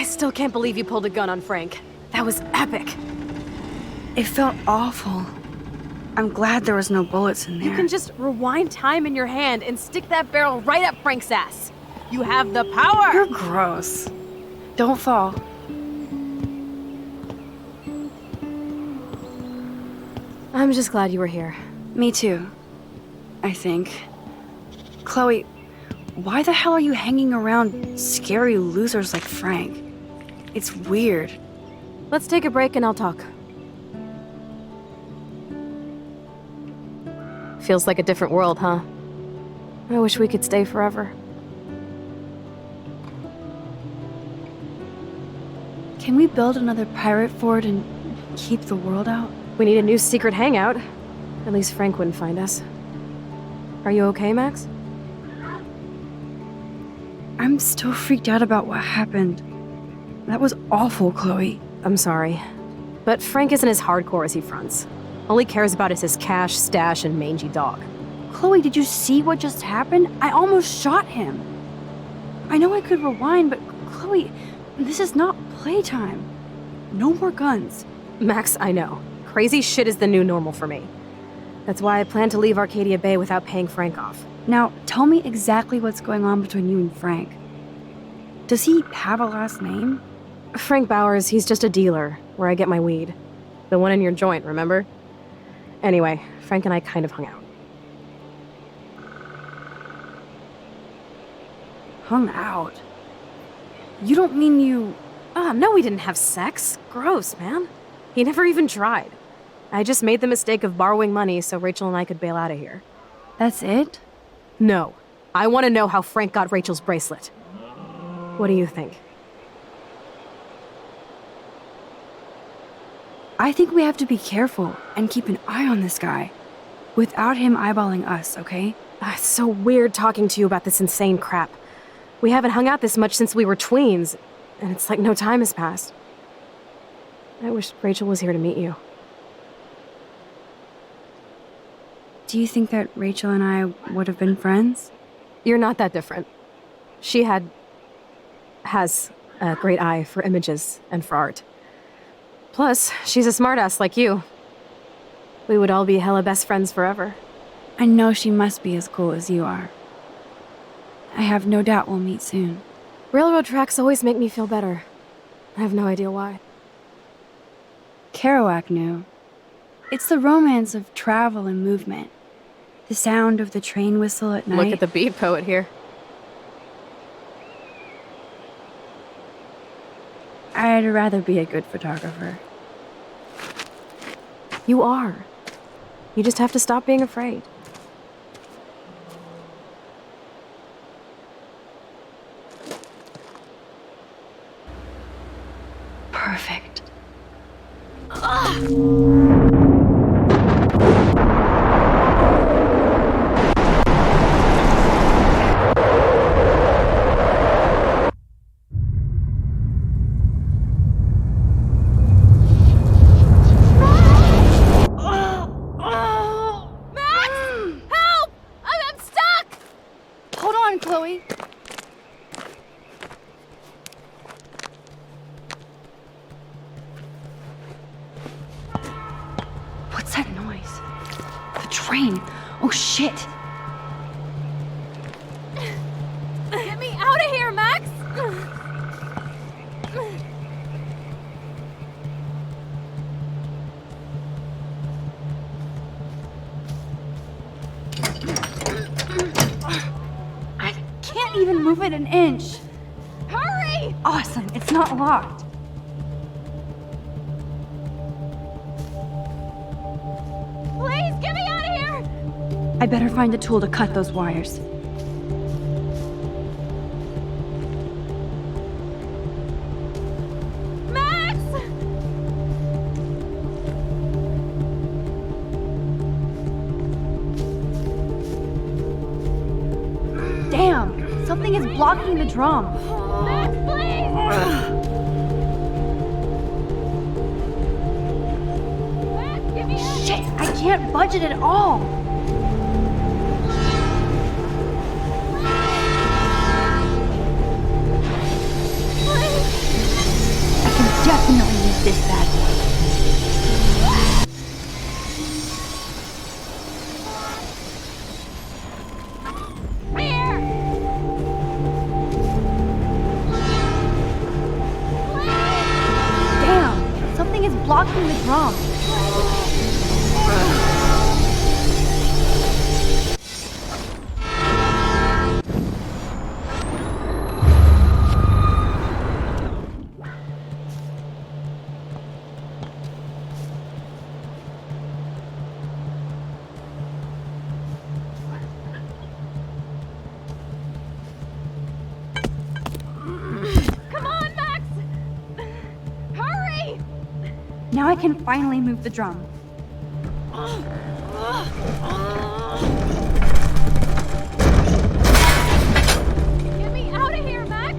I still can't believe you pulled a gun on Frank. That was epic. It felt awful. I'm glad there was no bullets in there. You can just rewind time in your hand and stick that barrel right up Frank's ass. You have the power! You're gross. Don't fall. I'm just glad you were here. Me too, I think. Chloe, why the hell are you hanging around scary losers like Frank? It's weird. Let's take a break and I'll talk. Feels like a different world, huh? I wish we could stay forever. Can we build another pirate fort and keep the world out? We need a new secret hangout. At least Frank wouldn't find us. Are you okay, Max? I'm still freaked out about what happened. That was awful, Chloe. I'm sorry. But Frank isn't as hardcore as he fronts. All he cares about is his cash, stash, and mangy dog. Chloe, did you see what just happened? I almost shot him. I know I could rewind, but Chloe, this is not playtime. No more guns. Max, I know. Crazy shit is the new normal for me. That's why I plan to leave Arcadia Bay without paying Frank off. Now, tell me exactly what's going on between you and Frank. Does he have a last name? Frank Bowers, he's just a dealer, where I get my weed. The one in your joint, remember? Anyway, Frank and I kind of hung out. Hung out? You don't mean you... No, we didn't have sex. Gross, man. He never even tried. I just made the mistake of borrowing money so Rachel and I could bail out of here. That's it? No. I want to know how Frank got Rachel's bracelet. What do you think? I think we have to be careful and keep an eye on this guy. Without him eyeballing us, okay? It's so weird talking to you about this insane crap. We haven't hung out this much since we were tweens, and it's like no time has passed. I wish Rachel was here to meet you. Do you think that Rachel and I would have been friends? You're not that different. She has a great eye for images and for art. Plus, she's a smartass like you. We would all be hella best friends forever. I know she must be as cool as you are. I have no doubt we'll meet soon. Railroad tracks always make me feel better. I have no idea why. Kerouac knew. It's the romance of travel and movement. The sound of the train whistle at night. Look at the beat poet here. I'd rather be a good photographer. You are. You just have to stop being afraid. Perfect. Chloe. What's that noise? The train. Oh, shit. Get me out of here, Max! Even move it an inch. Hurry! Awesome, it's not locked. Please, get me out of here! I better find a tool to cut those wires. Max! Damn! Something is blocking the drum. Max, please! Max, get me out! Shit! I can't budge it at all! Please! blocking the drum. Come on, Max! Hurry! Now I can finally move the drum. Get me out of here, Max!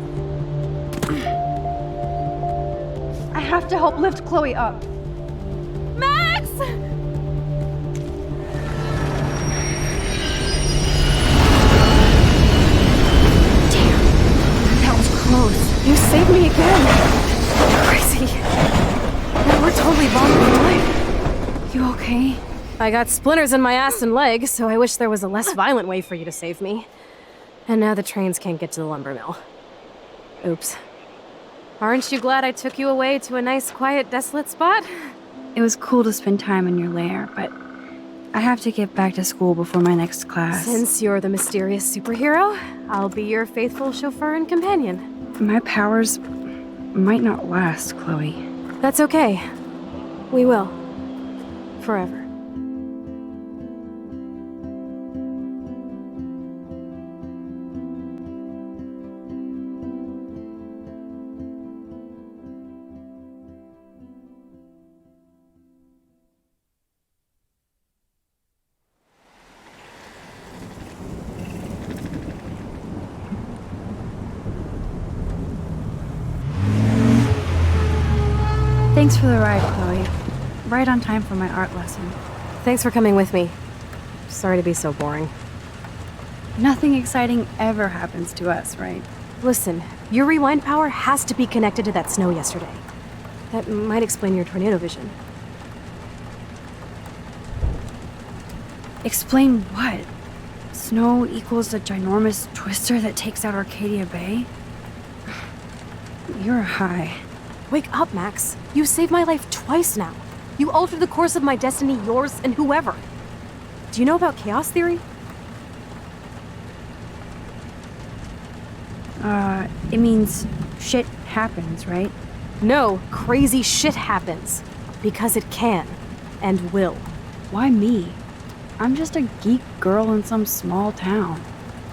I have to help lift Chloe up. Max! That was close. You saved me again. Crazy. Now we're totally bombed for life. You okay? I got splinters in my ass and leg, so I wish there was a less violent way for you to save me. And now the trains can't get to the lumber mill. Oops. Aren't you glad I took you away to a nice, quiet, desolate spot? It was cool to spend time in your lair, but I have to get back to school before my next class. Since you're the mysterious superhero, I'll be your faithful chauffeur and companion. My powers might not last, Chloe. That's okay. We will. Forever. Thanks for the ride, Chloe. Right on time for my art lesson. Thanks for coming with me. Sorry to be so boring. Nothing exciting ever happens to us, right? Listen, your rewind power has to be connected to that snow yesterday. That might explain your tornado vision. Explain what? Snow equals a ginormous twister that takes out Arcadia Bay? You're high. Wake up, Max. You saved my life twice now. You altered the course of my destiny, yours, and whoever. Do you know about chaos theory? It means shit happens, right? No, crazy shit happens. Because it can. And will. Why me? I'm just a geek girl in some small town.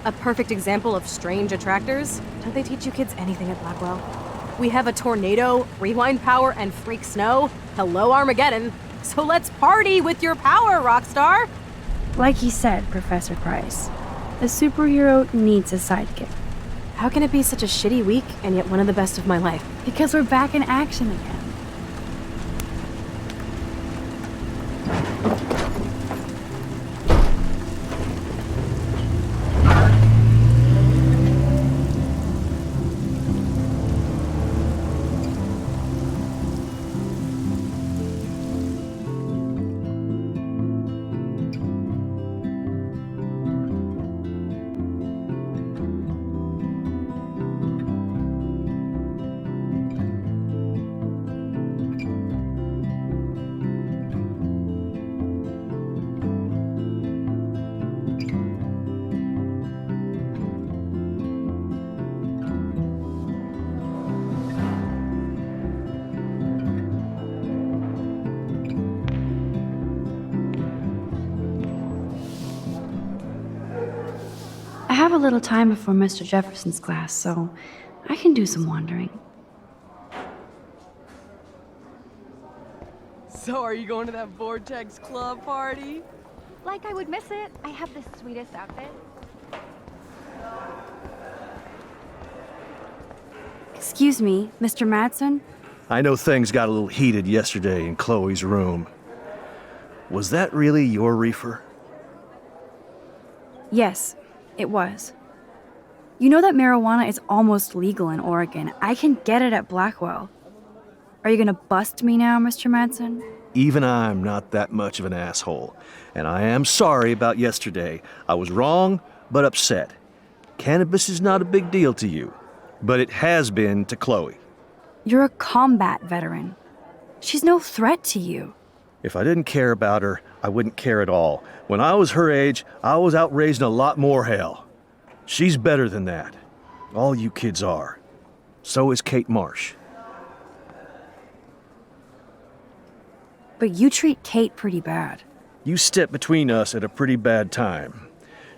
A perfect example of strange attractors? Don't they teach you kids anything at Blackwell? We have a tornado, rewind power, and freak snow. Hello, Armageddon. So let's party with your power, Rockstar! Like he said, Professor Price, a superhero needs a sidekick. How can it be such a shitty week and yet one of the best of my life? Because we're back in action again. I have a little time before Mr. Jefferson's class, so I can do some wandering. So are you going to that Vortex Club party? Like I would miss it. I have the sweetest outfit. Excuse me, Mr. Madsen? I know things got a little heated yesterday in Chloe's room. Was that really your reefer? Yes, it was. You know that marijuana is almost legal in Oregon. I can get it at Blackwell. Are you gonna bust me now, Mr. Madsen? Even I'm not that much of an asshole, and I am sorry about yesterday. I was wrong, but upset. Cannabis is not a big deal to you, but it has been to Chloe. You're a combat veteran. She's no threat to you. If I didn't care about her, I wouldn't care at all. When I was her age, I was out raising a lot more hell. She's better than that. All you kids are. So is Kate Marsh. But you treat Kate pretty bad. You stepped between us at a pretty bad time.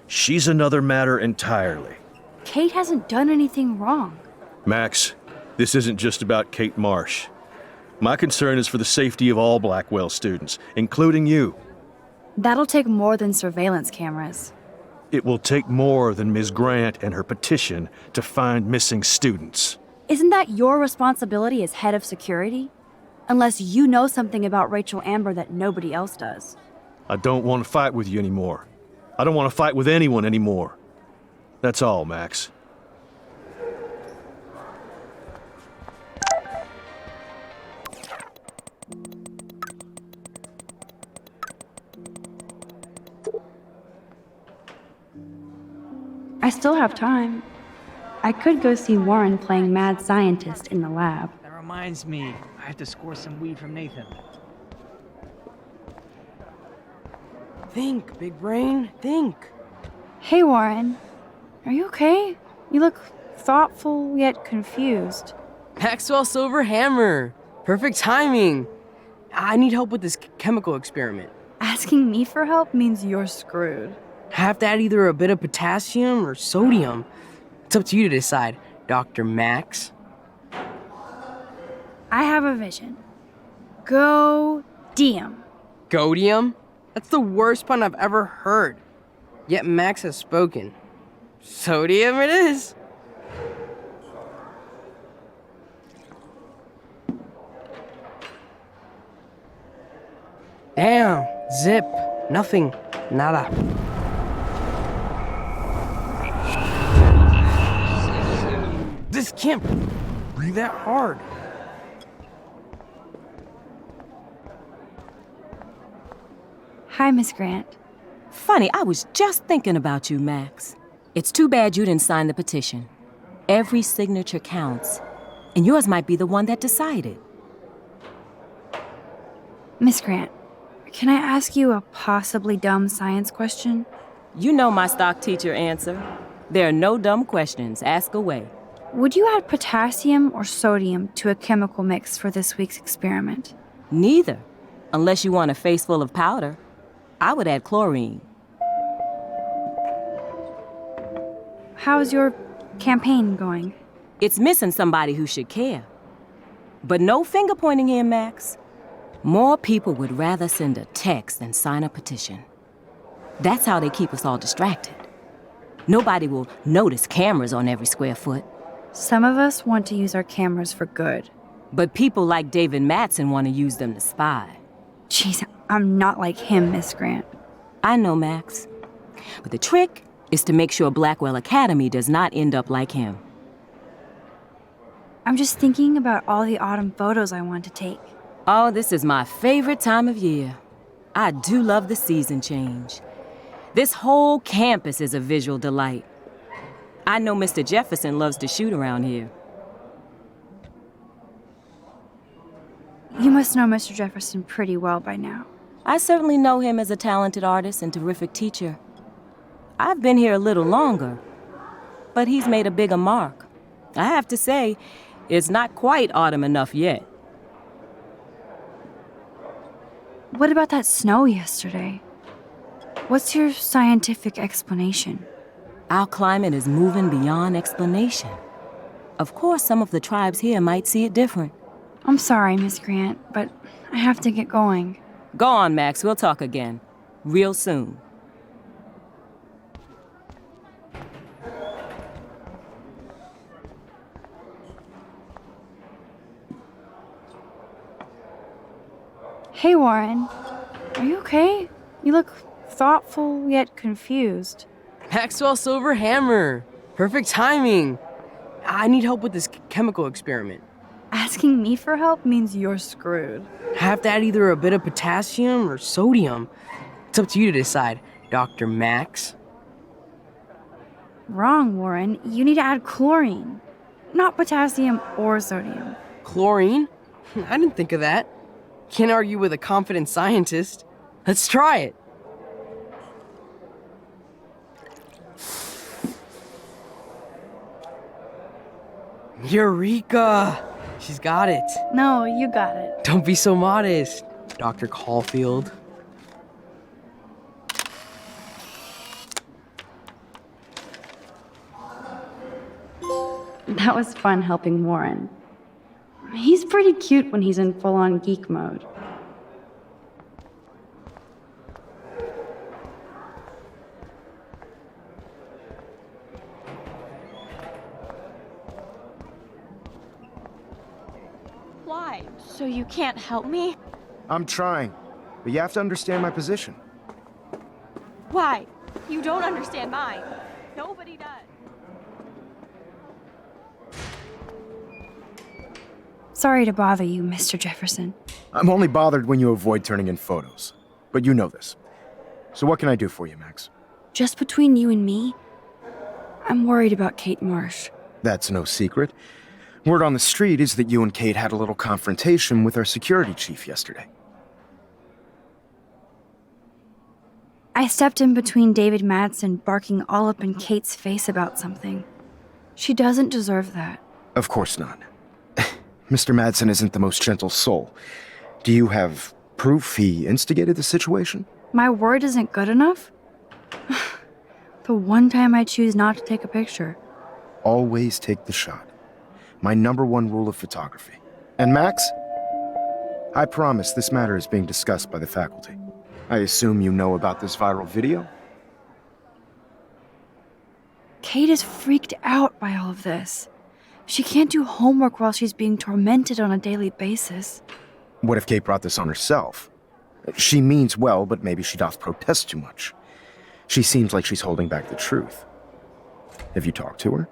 She's another matter entirely. Kate hasn't done anything wrong. Max, this isn't just about Kate Marsh. My concern is for the safety of all Blackwell students, including you. That'll take more than surveillance cameras. It will take more than Ms. Grant and her petition to find missing students. Isn't that your responsibility as head of security? Unless you know something about Rachel Amber that nobody else does. I don't want to fight with you anymore. I don't want to fight with anyone anymore. That's all, Max. I still have time. I could go see Warren playing mad scientist in the lab. That reminds me, I have to score some weed from Nathan. Think, big brain, think. Hey, Warren. Are you okay? You look thoughtful yet confused. Maxwell Silver Hammer. Perfect timing. I need help with this chemical experiment. Asking me for help means you're screwed. I have to add either a bit of potassium or sodium. It's up to you to decide, Dr. Max. I have a vision. Go Diem. Godium? That's the worst pun I've ever heard. Yet Max has spoken. Sodium it is. Damn, zip, nothing, nada. This can't be that hard. Hi, Miss Grant. Funny, I was just thinking about you, Max. It's too bad you didn't sign the petition. Every signature counts, and yours might be the one that decided. Miss Grant, can I ask you a possibly dumb science question? You know my stock teacher answer. There are no dumb questions. Ask away. Would you add potassium or sodium to a chemical mix for this week's experiment? Neither, unless you want a face full of powder. I would add chlorine. How's your campaign going? It's missing somebody who should care. But no finger pointing here, Max. More people would rather send a text than sign a petition. That's how they keep us all distracted. Nobody will notice cameras on every square foot. Some of us want to use our cameras for good. But people like David Mattson want to use them to spy. Jeez, I'm not like him, Miss Grant. I know, Max. But the trick is to make sure Blackwell Academy does not end up like him. I'm just thinking about all the autumn photos I want to take. Oh, this is my favorite time of year. I do love the season change. This whole campus is a visual delight. I know Mr. Jefferson loves to shoot around here. You must know Mr. Jefferson pretty well by now. I certainly know him as a talented artist and terrific teacher. I've been here a little longer, but he's made a bigger mark. I have to say, it's not quite autumn enough yet. What about that snow yesterday? What's your scientific explanation? Our climate is moving beyond explanation. Of course, some of the tribes here might see it different. I'm sorry, Miss Grant, but I have to get going. Go on, Max. We'll talk again. Real soon. Hey, Warren. Are you okay? You look thoughtful yet confused. Maxwell Silver Hammer. Perfect timing. I need help with this chemical experiment. Asking me for help means you're screwed. I have to add either a bit of potassium or sodium. It's up to you to decide, Dr. Max. Wrong, Warren. You need to add chlorine, not potassium or sodium. Chlorine? I didn't think of that. Can't argue with a confident scientist. Let's try it. Eureka! She's got it. No, you got it. Don't be so modest, Dr. Caulfield. That was fun helping Warren. He's pretty cute when he's in full-on geek mode. Why? So you can't help me? I'm trying, but you have to understand my position. Why? You don't understand mine. Nobody does. Sorry to bother you, Mr. Jefferson. I'm only bothered when you avoid turning in photos, but you know this. So what can I do for you, Max? Just between you and me, I'm worried about Kate Marsh. That's no secret. Word on the street is that you and Kate had a little confrontation with our security chief yesterday. I stepped in between David Madsen barking all up in Kate's face about something. She doesn't deserve that. Of course not. Mr. Madsen isn't the most gentle soul. Do you have proof he instigated the situation? My word isn't good enough? The one time I choose not to take a picture. Always take the shot. My #1 rule of photography. And Max, I promise this matter is being discussed by the faculty. I assume you know about this viral video? Kate is freaked out by all of this. She can't do homework while she's being tormented on a daily basis. What if Kate brought this on herself? She means well, but maybe she doth protest too much. She seems like she's holding back the truth. Have you talked to her?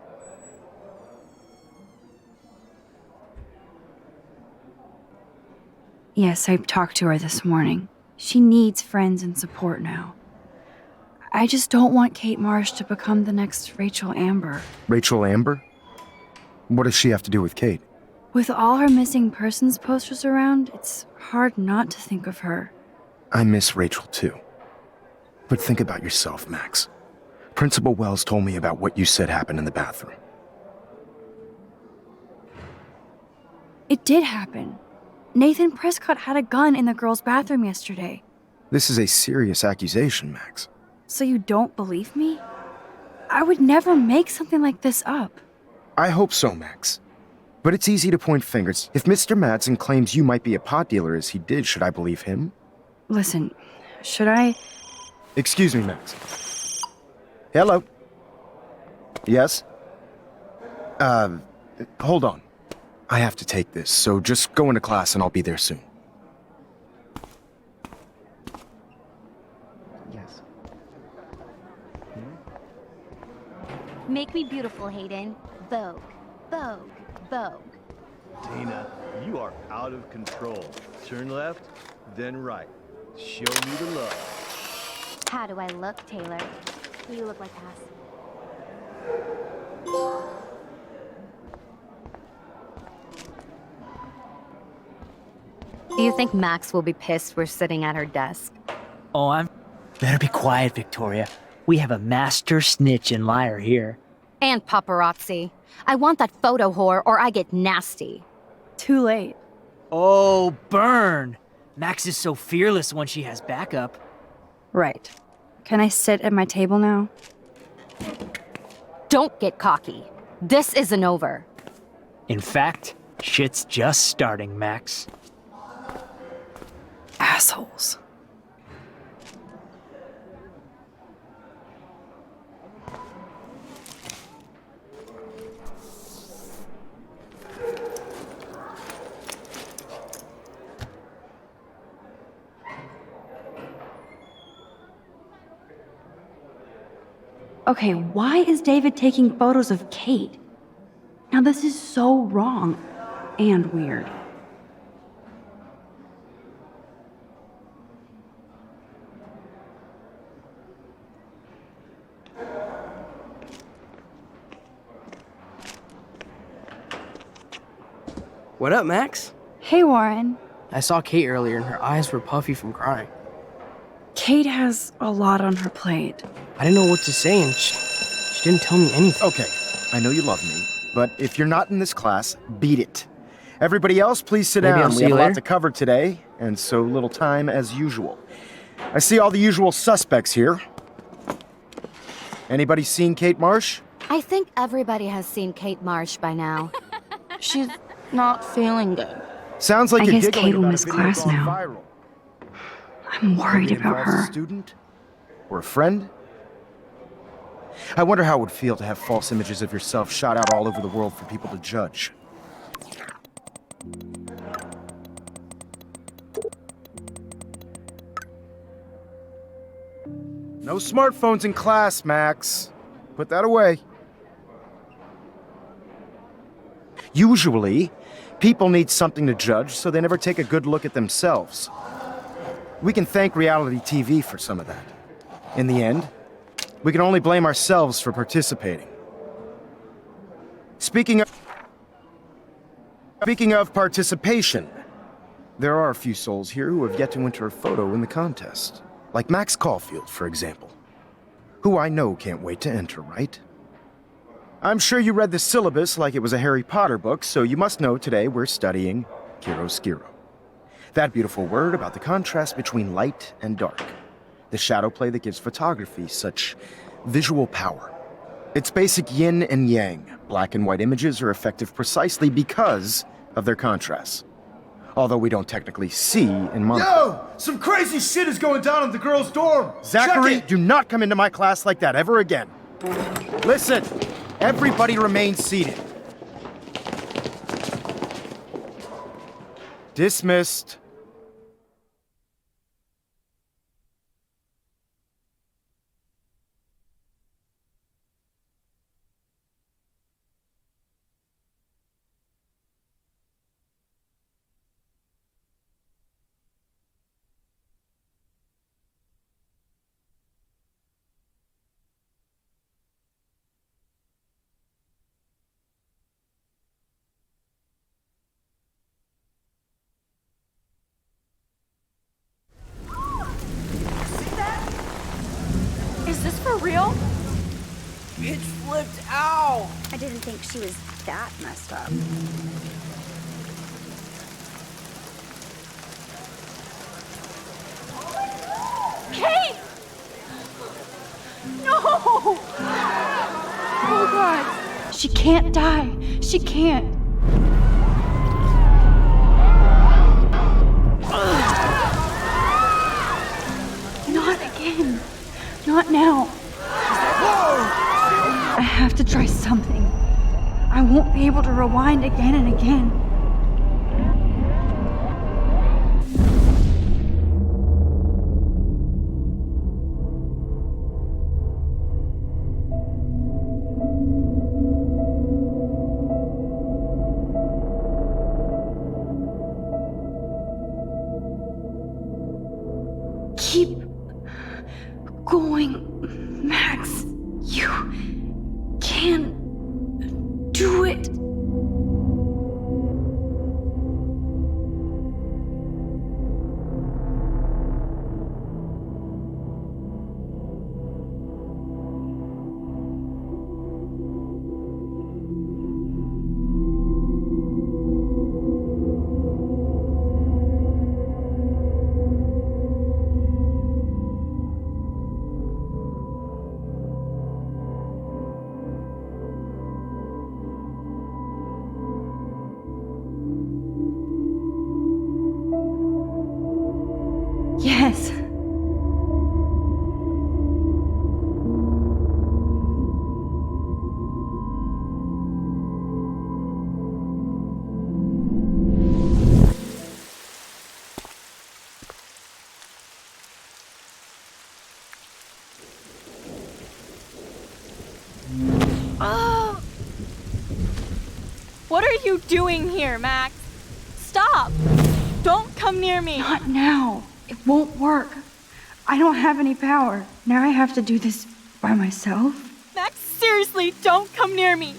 Yes, I talked to her this morning. She needs friends and support now. I just don't want Kate Marsh to become the next Rachel Amber. Rachel Amber? What does she have to do with Kate? With all her missing persons posters around, it's hard not to think of her. I miss Rachel too. But think about yourself, Max. Principal Wells told me about what you said happened in the bathroom. It did happen. Nathan Prescott had a gun in the girls' bathroom yesterday. This is a serious accusation, Max. So you don't believe me? I would never make something like this up. I hope so, Max. But it's easy to point fingers. If Mr. Madsen claims you might be a pot dealer as he did, should I believe him? Listen, should I? Excuse me, Max. Hello? Yes? Hold on. I have to take this, so just go into class and I'll be there soon. Yes. Make me beautiful, Hayden. Vogue. Vogue. Vogue. Tina, you are out of control. Turn left, then right. Show me the love. How do I look, Taylor? You look like Cass. Do you think Max will be pissed we're sitting at her desk? Oh, I'm... Better be quiet, Victoria. We have a master snitch and liar here. And paparazzi. I want that photo whore or I get nasty. Too late. Oh, burn! Max is so fearless when she has backup. Right. Can I sit at my table now? Don't get cocky. This isn't over. In fact, shit's just starting, Max. Assholes. Okay, why is David taking photos of Kate? Now this is so wrong and weird. What up, Max? Hey, Warren. I saw Kate earlier and her eyes were puffy from crying. Kate has a lot on her plate. I didn't know what to say and she didn't tell me anything. Okay, I know you love me, but if you're not in this class, beat it. Everybody else, please sit Maybe down. I'll We see have you a lot later. to cover today, and so little time as usual. I see all the usual suspects here. Anybody seen Kate Marsh? I think everybody has seen Kate Marsh by now. She's not feeling good. Sounds like I you're guess giggling Kate will about a miss video class gone now. viral. I'm worried Maybe it about involves her. a student? Or a friend? I wonder how it would feel to have false images of yourself shot out all over the world for people to judge. No smartphones in class, Max. Put that away. Usually, people need something to judge, so they never take a good look at themselves. We can thank reality TV for some of that. In the end, we can only blame ourselves for participating. Speaking of participation, there are a few souls here who have yet to enter a photo in the contest. Like Max Caulfield, for example. Who I know can't wait to enter, right? I'm sure you read the syllabus like it was a Harry Potter book, so you must know today we're studying chiaroscuro. That beautiful word about the contrast between light and dark. The shadow play that gives photography such visual power. It's basic yin and yang. Black and white images are effective precisely because of their contrasts. Although we don't technically see in mono. Yo! Some crazy shit is going down in the girls' dorm! Zachary, Check it! do not come into my class like that ever again. Listen, everybody remain seated. Dismissed. Is this for real? Bitch flipped out! I didn't think she was that messed up. Kate! No! Oh God! She can't die. She can't. Not again. Not now. I have to try something. I won't be able to rewind again and again. Keep going, Max. You can do it. Yes. What are you doing here, Max? Stop! Don't come near me! Not now. It won't work. I don't have any power. Now I have to do this by myself. Max, seriously, don't come near me!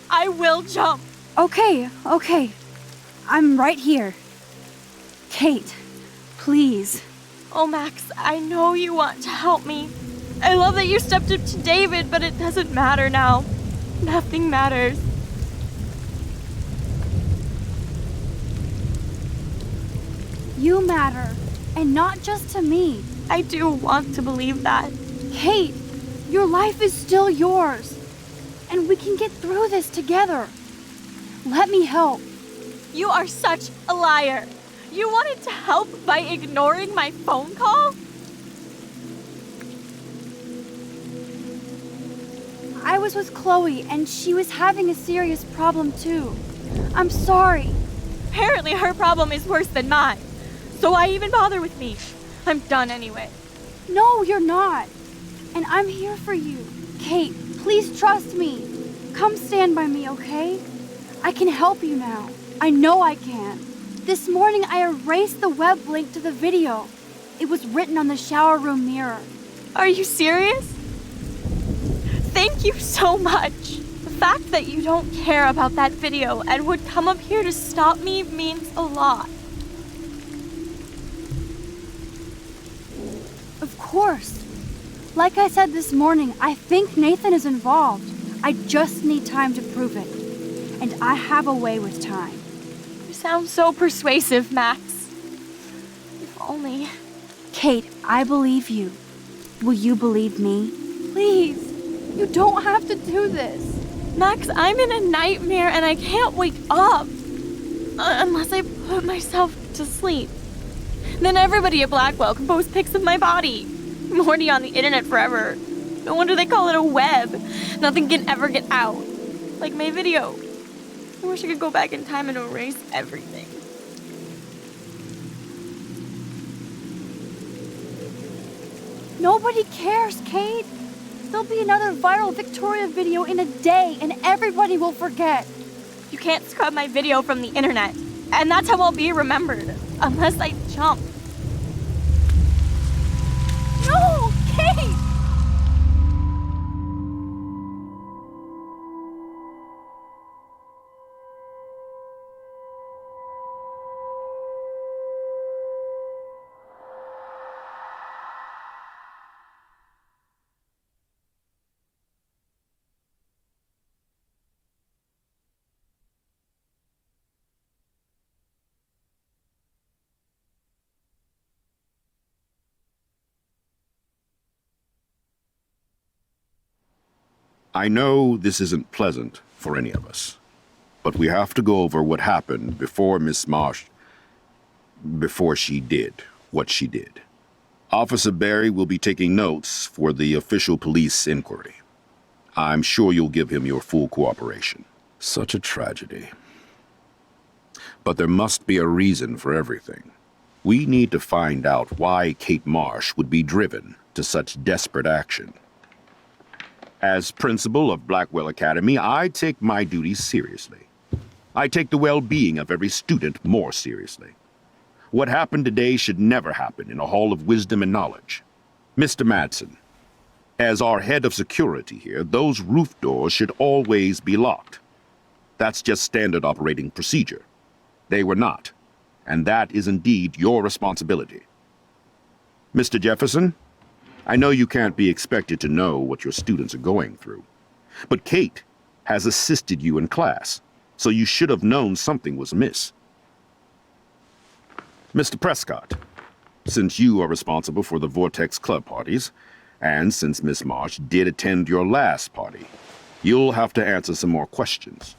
I will jump! Okay. I'm right here. Kate, please. Oh, Max, I know you want to help me. I love that you stepped up to David, but it doesn't matter now. Nothing matters. You matter, and not just to me. I do want to believe that. Kate, your life is still yours, and we can get through this together. Let me help. You are such a liar. You wanted to help by ignoring my phone call? I was with Chloe, and she was having a serious problem too. I'm sorry. Apparently her problem is worse than mine. So why even bother with me? I'm done anyway. No, you're not. And I'm here for you. Kate, please trust me. Come stand by me, okay? I can help you now. I know I can. This morning I erased the web link to the video. It was written on the shower room mirror. Are you serious? Thank you so much. The fact that you don't care about that video and would come up here to stop me means a lot. Of course. Like I said this morning, I think Nathan is involved. I just need time to prove it. And I have a way with time. You sound so persuasive, Max. If only. Kate, I believe you. Will you believe me? Please, you don't have to do this. Max, I'm in a nightmare and I can't wake up. Unless I put myself to sleep. Then everybody at Blackwell can post pics of my body. I'm already on the internet forever. No wonder they call it a web. Nothing can ever get out. Like my video. I wish I could go back in time and erase everything. Nobody cares, Kate. There'll be another viral Victoria video in a day and everybody will forget. You can't scrub my video from the internet. And that's how I'll be remembered. Unless I jump. No, Kate! I know this isn't pleasant for any of us, but we have to go over what happened before Miss Marsh, before she did what she did. Officer Barry will be taking notes for the official police inquiry. I'm sure you'll give him your full cooperation. Such a tragedy. But there must be a reason for everything. We need to find out why Kate Marsh would be driven to such desperate action. As principal of Blackwell Academy, I take my duties seriously. I take the well-being of every student more seriously. What happened today should never happen in a hall of wisdom and knowledge. Mr. Madsen, as our head of security here, those roof doors should always be locked. That's just standard operating procedure. They were not, and that is indeed your responsibility. Mr. Jefferson, I know you can't be expected to know what your students are going through, but Kate has assisted you in class, so you should have known something was amiss. Mr. Prescott, since you are responsible for the Vortex Club parties, and since Miss Marsh did attend your last party, you'll have to answer some more questions.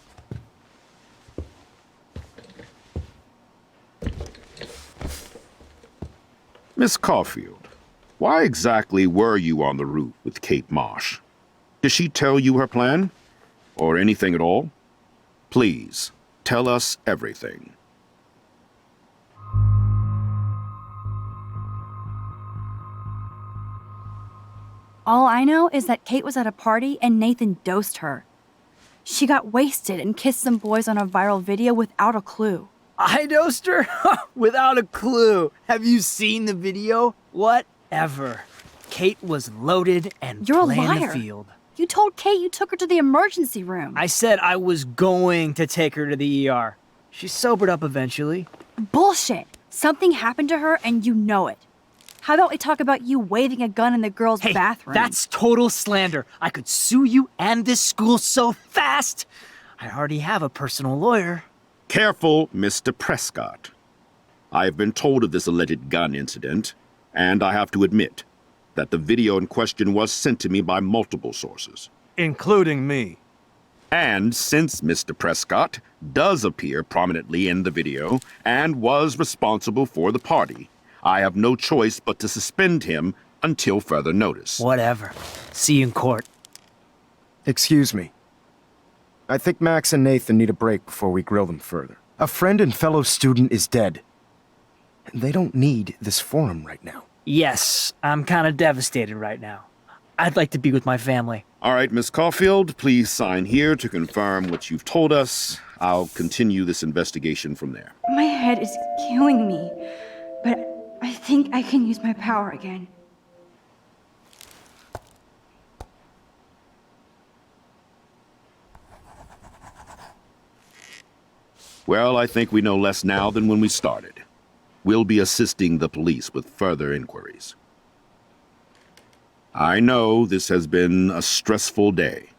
Miss Caulfield, why exactly were you on the roof with Kate Marsh? Did she tell you her plan? Or anything at all? Please, tell us everything. All I know is that Kate was at a party and Nathan dosed her. She got wasted and kissed some boys on a viral video without a clue. I dosed her? Without a clue. Have you seen the video? Whatever. Kate was loaded and You're a playing liar. the field. You told Kate you took her to the emergency room. I said I was going to take her to the ER. She sobered up eventually. Bullshit. Something happened to her and you know it. How about we talk about you waving a gun in the girls' Hey, bathroom? that's total slander. I could sue you and this school so fast. I already have a personal lawyer. Careful, Mr. Prescott. I have been told of this alleged gun incident, and I have to admit that the video in question was sent to me by multiple sources. Including me. And since Mr. Prescott does appear prominently in the video and was responsible for the party, I have no choice but to suspend him until further notice. Whatever. See you in court. Excuse me. I think Max and Nathan need a break before we grill them further. A friend and fellow student is dead. They don't need this forum right now. Yes, I'm kind of devastated right now. I'd like to be with my family. All right, Miss Caulfield, please sign here to confirm what you've told us. I'll continue this investigation from there. My head is killing me, but I think I can use my power again. Well, I think we know less now than when we started. We'll be assisting the police with further inquiries. I know this has been a stressful day.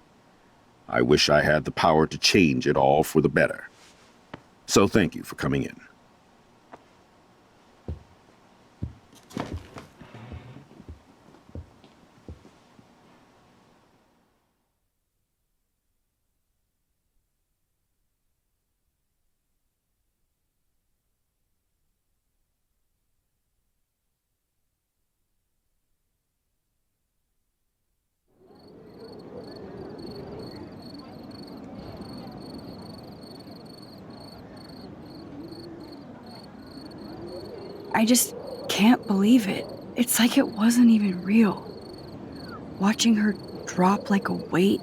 I wish I had the power to change it all for the better. So thank you for coming in. I just can't believe it. It's like it wasn't even real. Watching her drop like a weight,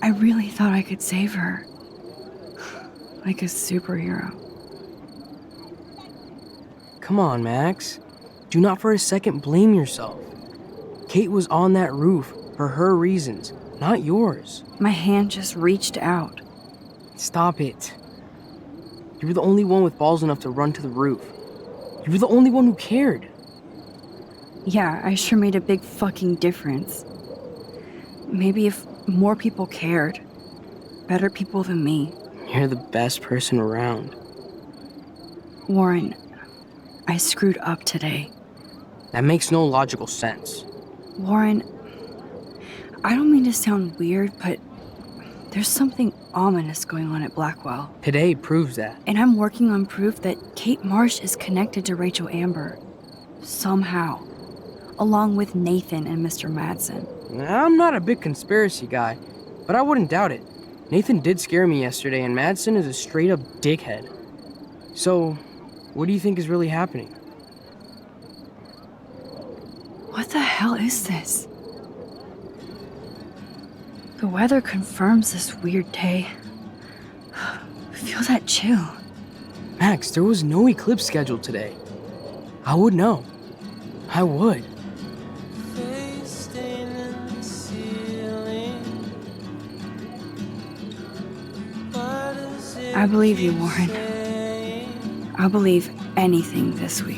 I really thought I could save her. Like a superhero. Come on, Max. Do not for a second blame yourself. Kate was on that roof for her reasons, not yours. My hand just reached out. Stop it. You were the only one with balls enough to run to the roof. You were the only one who cared. Yeah, I sure made a big fucking difference. Maybe if more people cared, better people than me. You're the best person around. Warren, I screwed up today. That makes no logical sense. Warren, I don't mean to sound weird, but there's something ominous going on at Blackwell. Today proves that. And I'm working on proof that Kate Marsh is connected to Rachel Amber. Somehow. Along with Nathan and Mr. Madsen. I'm not a big conspiracy guy, but I wouldn't doubt it. Nathan did scare me yesterday, and Madsen is a straight-up dickhead. So, what do you think is really happening? What the hell is this? The weather confirms this weird day. Feel that chill. Max, there was no eclipse scheduled today. I would know. I would. I believe you, Warren. I'll believe anything this week.